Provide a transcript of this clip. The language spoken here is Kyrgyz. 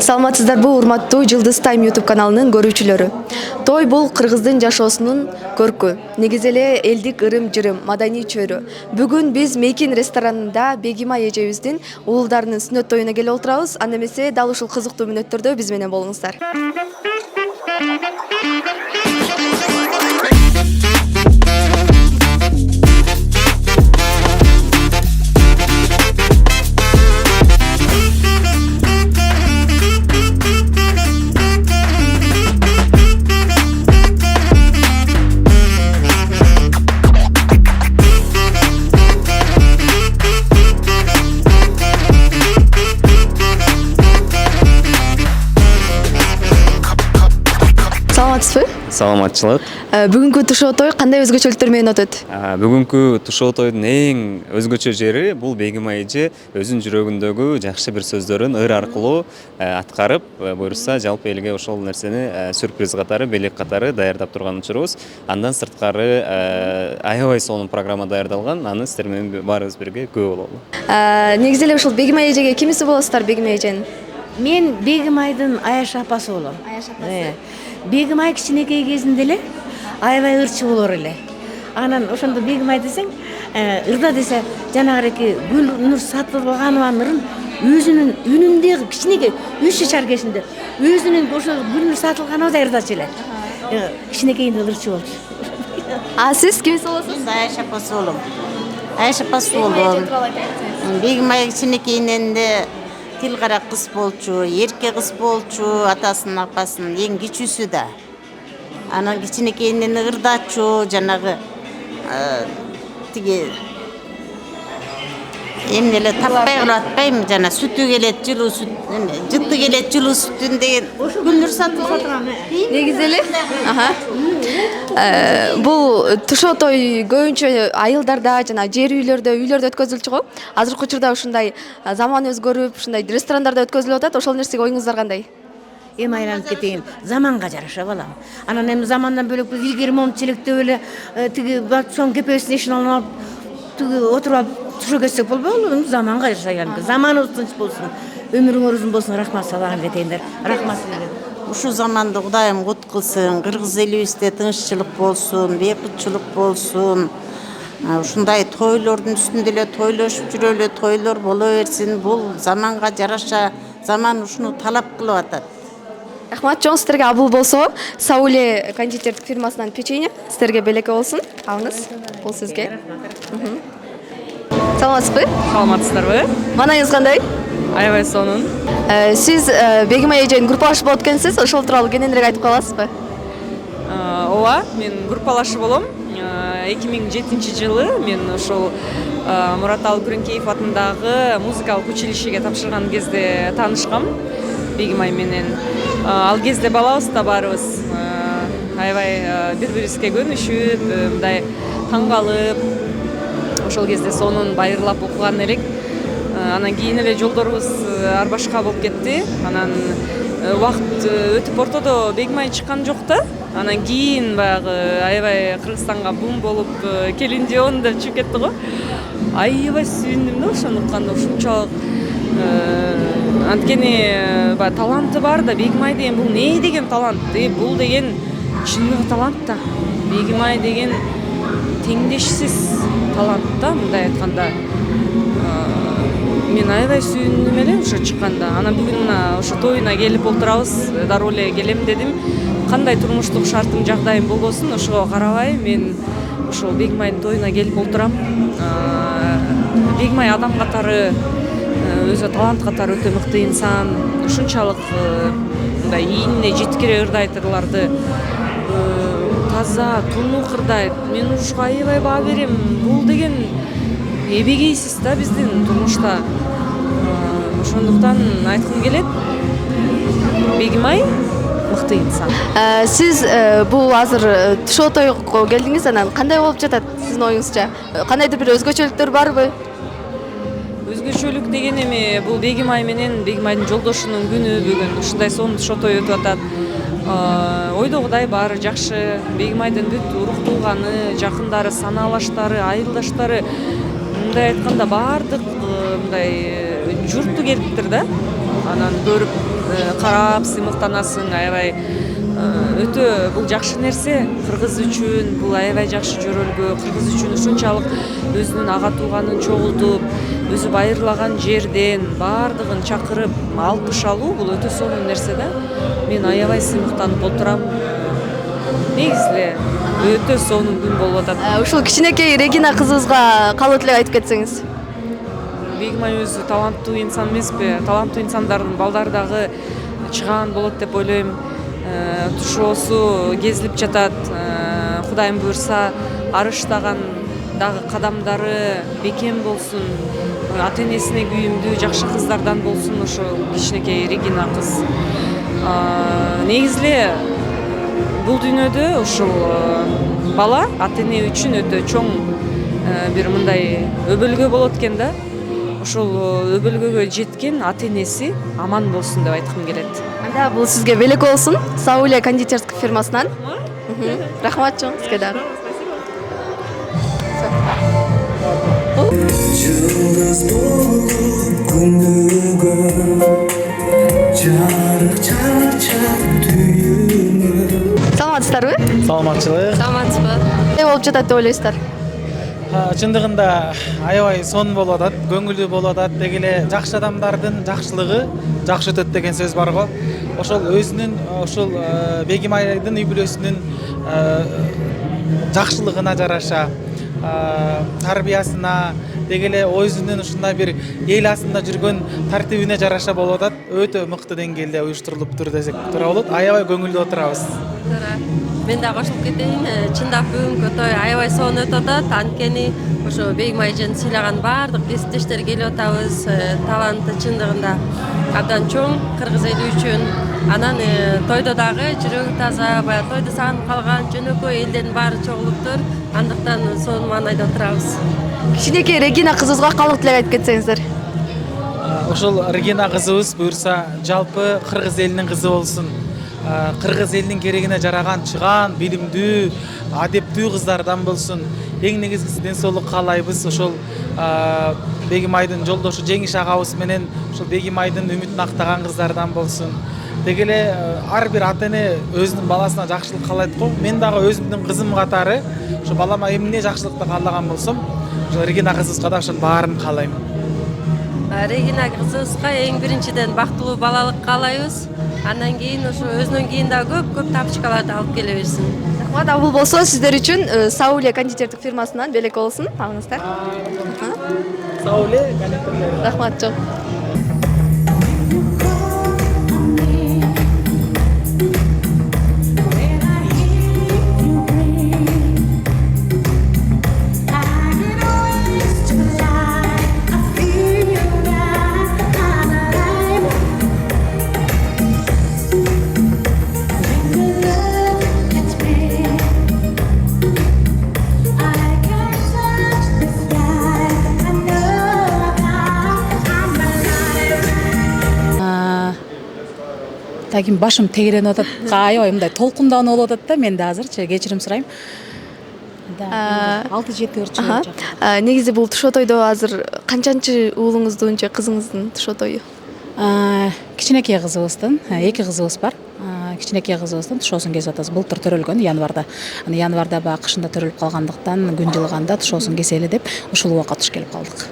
Саламатсыздарбы, урматтуу Жылдыз Тайм YouTube каналынын көрүүчүлөрү. Той бул кыргыздын жашоосунун көркү. Негизи эле элдик ырым-жырым, маданий чөйрө. Бүгүн биз Мейкин ресторанында Бегимай эжебиздин уулдарынын сүннөт тоюна келип отурабыз. Анда эмесе дал ушул кызыктуу мүнөттөрдө биз менен болуңуздар. Саламатчылык. Бүгүнкү тушоо той кандай өзгөчөлүктөр менен өтөт? Бүгүнкү тушоо тойдун эң өзгөчө жери бул Бегимай эже өзүнүн жүрөгүндөгү жакшы бир сөздөрүн ыр аркылуу аткарып, буюрса жалпы элге ошол нерсени сюрприз катары, белек катары даярдап турган учурубуз. Андан сырткары аябай сонун программа даярдалган. Аны сиздер менен баарыбыз бирге күбө бололу. Негизи эле ушул Бегимай эжеге кимиси болосуздар, Бегимай эженин? Мен Бегимайдын Аяш апасы болом. Аяш апасы. Бегимай кичинекей кезинде эле аябай ырчы болор эле. Анан ошондо Бегимай десең, ырда десе жанагы Гүлнур Сатылганованын ырын өзүнүн үнүндөгү кичинекей 3 жашар кезинде өзүнүн ошо Гүлнур Сатылгановадай ырдачу эле. Кичинекейинде ырчы болчу. Сиз кимиси болосуз? Аяш апасы болом. Аяш апасы болом. Бегимай кичинекейинен де тил кара кыз болчу, эрке кыз болчу, атасынын апасынын эң кичүүсү да. Анан кичинекейинен ырдачу, жанагы тиги эмне эле таппай калып атпайм, жана сүтү келет, жылуу сүт, жыты келет, жылуу сүтүн деген Гүлнур Сатылганова. Негизи эле бул тушоо той көбүнчө айылдарда жана жер үйлөрдө өткөзүлчү го. Азыркы учурда ушундай заман өзгөрүп, ушундай ресторандарда өткөзүлүп атат. Ошол нерсеге оюңуздар кандай? Эми айланып кетейин, заманга жараша балам. Анан эми замандан бөлөк илгери момунча электеп эле тиги чоң кепесин ишин алып тиги отуруп алып тушоо кетсек болбойлубу? Заманга жараша. Заманыбыз тынч болсун. Өмүрүңөр узун болсун. Рахмат салам кетейиндер. Рахмат силерге. Ушул заманды Кудайым кут кылсын, кыргыз элибизде тынччылык болсун, бейкутчулук болсун. Ушундай тойлордун үстүндө эле тойлошуп жүрөлү, тойлор боло берсин. Бул заманга жараша, заман ушуну талап кылып атат. Рахмат, чоң сиздерге абыл болсо, Сауле кондитердик фирмасынан печенье сиздерге белеке болсун. Алыңыз. Бул сизге. Саламатсызбы? Саламатсыздарбы? Маанайыңыз кандай? Аябай сонун. Сиз Бегимай эженин группалашы болуп аткансыз, ошол тууралуу кененирээк айтып каласызбы? Ооба, мен группалашы болом. 2007 жылы мен ошол Мураталы Күреңкеев атындагы музыкалык училищеге тапшырган кезде таанышкам Бегимай менен. Ал кезде балабыз да баарыбыз аябай бири-бирибизге көнүшүп, мындай таң калып, ошол кезде сонун байырлап окуган элек. Анан кийин эле жолдорубуз ар башка болуп кетти. Анан убакыт өтүп ортодо Бегимай чыккан жок да. Анан кийин баягы аябай Кыргызстанга бум болуп Келиндион деп чыгып кетти го. Аябай сүйүндүм да ошону укканда, ушунчалык анткени таланты бар да. Бегимай деген бул не деген талант? Бул деген чындыгы талант да. Бегимай деген теңдешсиз талант да, мындай айтканда. Мен аябай сүйүндүм эле ошо чыкканда. Анан бүгүн мына ошо тоюна келип отурабыз. Дароо эле келем дедим. Кандай турмуштук шартым, жагдайым болбосун, ошого карабай мен ошол Бегимайдын тоюна келип отурам. Бегимай адам катары, өзү талант катары өтө мыкты инсан. Ушунчалык мындай ийине жеткире ырдайт ырларды. Таза, тунук ырдайт. Мен ушуга аябай баа берем. Бул деген эбегейсиз да биздин турмушта. Ошондуктан айткым келет, Бегимай мыкты инсан. Сиз бул азыр тушоо тойго келдиңиз, анан кандай болуп жатат сиздин оюңузча? Кандайдыр бир өзгөчөлүктөр барбы? Өзгөчөлүк деген эми бул Бегимай менен Бегимайдын жолдошунун күнү бүгүн ушундай сонун тушоо той өтүп атат. Ойдогудай баары жакшы. Бегимайдын бүт урук тууганы, жакындары, санаалаштары, айылдаштары, мындай айтканда баардык мындай журтту келиптир да. Анан көрүп карап сыймыктанасың, аябай өтө бул жакшы нерсе. Кыргыз үчүн бул аябай жакшы жөрөлгө, кыргыз үчүн ушунчалык өзүнүн ага тууганын чогултуп, өзү байырлаган жерден баардыгын чакырып алкыш алуу бул өтө сонун нерсе да. Мен аябай сыймыктанып отурам. Негизи өтө сонун күн болуп атат. Ушул кичинекей Регина кызыбызга каалоо тилек айтып кетсеңиз. Бегимай өзү таланттуу инсан эмеспи? Таланттуу инсандардын балдары дагы чыгаан болот деп ойлойм. Тушоосу кезилип жатат. Кудайым буйрса, арыштаган дагы кадамдары бекем болсун. Ата энесине күйүмдүү жакшы кыздардан болсун ошо кичинекей Регина кыз. Негизи бул дүйнөдө ушул бала ата эне үчүн өтө чоң бир мындай өбөлгө болот экен да. Ошол өбөлгөгө жеткен ата энеси аман болсун деп айткым келет. Анда бул сизге белек болсун. Сауле кондитерский фирмасынан. Рахмат чоң сизге дагы. Жұлдыз болып күндүгө жарык чачат түйүнгө. Саламатсыздарбы? Саламатчылык. Саламатсызбы? Эмне болуп жатат деп ойлойсуздар? Чындыгында аябай сонун болуп атат, көңүлдүү болуп атат. Деги эле жакшы адамдардын жакшылыгы жакшы өтөт деген сөз бар го. Ошол өзүнүн ушул Бегимайдын үй бүлөсүнүн жакшылыгына жараша, тарбиясына, деги эле өзүнүн ушундай бир эл астында жүргөн тартибине жараша болуп атат. Өтө мыкты деңгээлде уюштурулуптур десек туура болот. Аябай көңүлдүү отурабыз. Мен да кошулуп кетейин. Чындап бүгүнкү той аябай сонун өтүп атат. Анткени ошо Бегимайжан сыйлаган баардык кесиптештер келип атабыз. Таланты чындыгында абдан чоң кыргыз эли үчүн. Анан тойдо дагы жүрөгү таза, баягы тойду сагынып калган жөнөкөй элдердин баары чогулуптур. Андыктан сонун маанайда отурабыз. Кичинекей Регина кызыбызга каалоо тилек айтып кетсеңиздер. Ошол Регина кызыбыз буюрса жалпы кыргыз элинин кызы болсун. Кыргыз элинин керегине жараган, чыгаан, билимдүү, адептүү кыздардан болсун. Эң негизгиси ден соолук каалайбыз. Ошол Бегимайдын жолдошу Жеңиш агабыз менен ошол Бегимайдын үмүтүн актаган кыздардан болсун. Деги эле ар бир ата эне өзүнүн баласына жакшылык каалайт го. Мен дагы өзүмдүн кызым катары ошо балама эмне жакшылыкты каалаган болсом, ошо Регина кызыбызга да ошонун баарын каалайм. Регина кызыбызга эң биринчиден бактылуу балалык каалайбыз. Андан кийин ошо өзүнөн кийин да көп тапчыкаларды алып келе берсин. Рахмат. Бул болсо сиздер үчүн Сауле кондитердик фирмасынан белек болсун. Алыңыздар. Сауле кондитерлери. Рахмат чоң. Тагин башым тегеренип атат. Аябай мындай толкунданып болуп атат да. Мен да азырчы кечирим сурайм. 6-7 ырчы болуп жатат. Негизи бул тушоо тойдо азыр канчанчы уулуңуздун же кызыңыздын тушоо тою? Кичинекей кызыбыздын, 2 кызыбыз бар. Кичинекей кызыбыздын тушоосун кесип атабыз. Былтыр төрөлгөн январда. Аны январда баягы кышында төрөлүп калгандыктан күн жылыганда тушоосун кесели деп ушул убакка туш келип калдык.